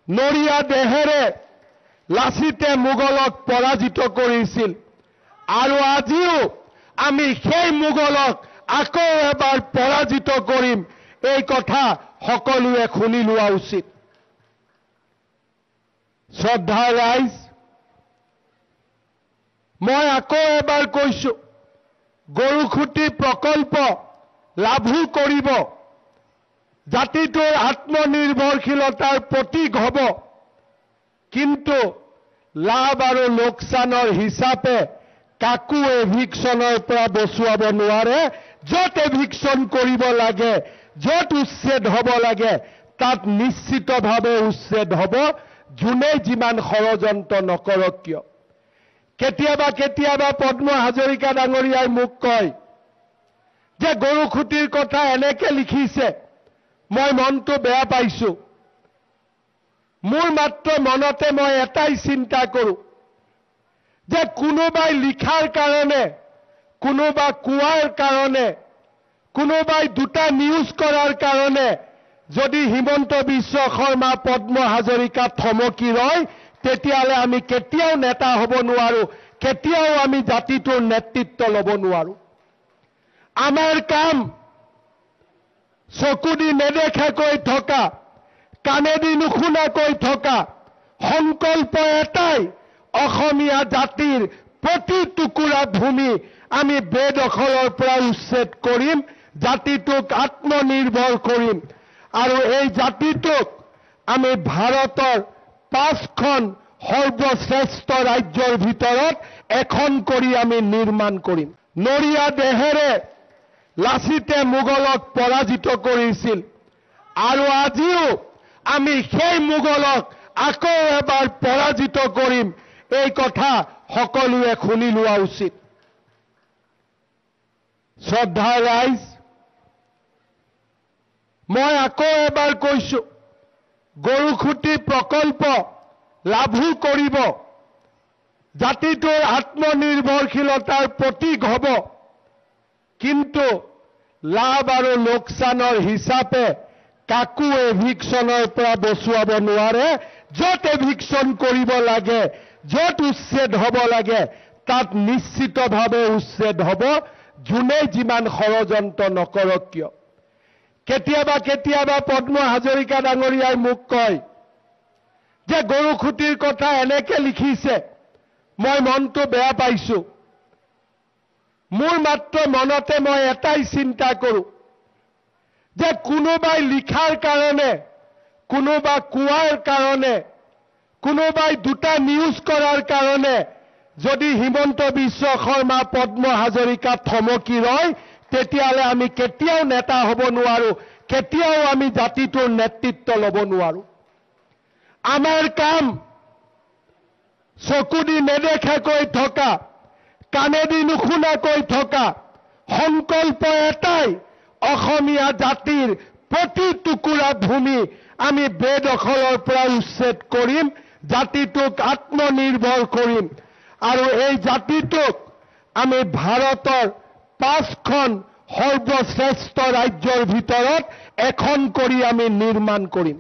নৰিয়া দেহেৰে লাচিতে মোগলক পৰাজিত কৰিছিল আৰু আজিও আমি সেই মোগলক আকৌ এবাৰ পৰাজিত কৰিম এই কথা সকলোৱে শুনি লোৱা উচিত। শ্ৰদ্ধা ৰাইজ, মই আকৌ এবাৰ কৈছো, গৰুখুটি প্ৰকল্প লাভো কৰিব, জাতিটোৰ আত্মনিৰ্ভৰশীলতাৰ প্ৰতীক হ'ব, কিন্তু লাভ আৰু লোকচানৰ হিচাপে কাকো এভিকশ্যনৰ পৰা বচুৱাব নোৱাৰে। য'ত এভিকশ্যন কৰিব লাগে, য'ত উচ্ছেদ হ'ব লাগে, তাত নিশ্চিতভাৱে উচ্ছেদ হ'ব, যোনে যিমান ষড়যন্ত্ৰ নকৰক কিয়। কেতিয়াবা কেতিয়াবা পদ্ম হাজৰিকা ডাঙৰীয়াই মোক কয় যে গৰুখুটিৰ কথা এনেকে লিখিছে, মই মনটো বেয়া পাইছো। মোৰ মাত্ৰ মনতে মই এটাই চিন্তা কৰোঁ যে কোনোবাই লিখাৰ কাৰণে, কোনোবা কোৱাৰ কাৰণে, কোনোবাই দুটা নিউজ কৰাৰ কাৰণে যদি হিমন্ত বিশ্ব শৰ্মা পদ্ম হাজৰিকা থমকি ৰয়, তেতিয়াহ'লে আমি কেতিয়াও নেতা হ'ব নোৱাৰো, কেতিয়াও আমি জাতিটোৰ নেতৃত্ব ল'ব নোৱাৰো। আমাৰ কাম চকুদি নেদেখাকৈ থকা, কাণেদি নুশুনাকৈ থকা, সংকল্প এটাই, অসমীয়া জাতিৰ প্ৰতি টুকুৰা ভূমি আমি বেদখলৰ পৰা উচ্ছেদ কৰিম, জাতিটোক আত্মনিৰ্ভৰ কৰিম আৰু এই জাতিটোক আমি ভাৰতৰ 5খন সৰ্বশ্ৰেষ্ঠ ৰাজ্যৰ ভিতৰত এখন কৰি আমি নিৰ্মাণ কৰিম। নৰিয়া দেহেৰে লাচিতে মোগলক পৰাজিত কৰিছিল আৰু আজিও আমি সেই মোগলক আকৌ এবাৰ পৰাজিত কৰিম এই কথা সকলোৱে শুনি লোৱা উচিত। শ্ৰদ্ধা ৰাইজ, মই আকৌ এবাৰ কৈছো, গৰুখুটি প্ৰকল্প লাভো কৰিব, জাতিটোৰ আত্মনিৰ্ভৰশীলতাৰ প্ৰতীক হ'ব, কিন্তু লাভ আৰু লোকচানৰ হিচাপে কাকো এভিকশ্যনৰ পৰা বচুৱাব নোৱাৰে। য'ত এভিকশ্যন কৰিব লাগে, য'ত উচ্ছেদ হ'ব লাগে, তাত নিশ্চিতভাৱে উচ্ছেদ হ'ব, যোনে যিমান ষড়যন্ত্ৰ নকৰক কিয়। কেতিয়াবা কেতিয়াবা পদ্ম হাজৰিকা ডাঙৰীয়াই মোক কয় যে গৰুখুটিৰ কথা এনেকে লিখিছে, মই মনটো বেয়া পাইছো। মোৰ মাত্ৰ মনতে মই এটাই চিন্তা কৰোঁ যে কোনোবাই লিখাৰ কাৰণে, কোনোবা কোৱাৰ কাৰণে, কোনোবাই দুটা নিউজ কৰাৰ কাৰণে যদি হিমন্ত বিশ্ব শৰ্মা পদ্ম হাজৰিকা থমকি ৰয়, তেতিয়াহ'লে আমি কেতিয়াও নেতা হ'ব নোৱাৰো, কেতিয়াও আমি জাতিটোৰ নেতৃত্ব ল'ব নোৱাৰো। আমাৰ কাম চকুদি নেদেখাকৈ থকা, কাণেদি নুশুনাকৈ থকা, সংকল্প এটাই, অসমীয়া জাতিৰ প্ৰতি টুকুৰা ভূমি আমি বেদখলৰ পৰা উচ্ছেদ কৰিম, জাতিটোক আত্মনিৰ্ভৰ কৰিম আৰু এই জাতিটোক আমি ভাৰতৰ 5খন সৰ্বশ্ৰেষ্ঠ ৰাজ্যৰ ভিতৰত এখন কৰি আমি নিৰ্মাণ কৰিম।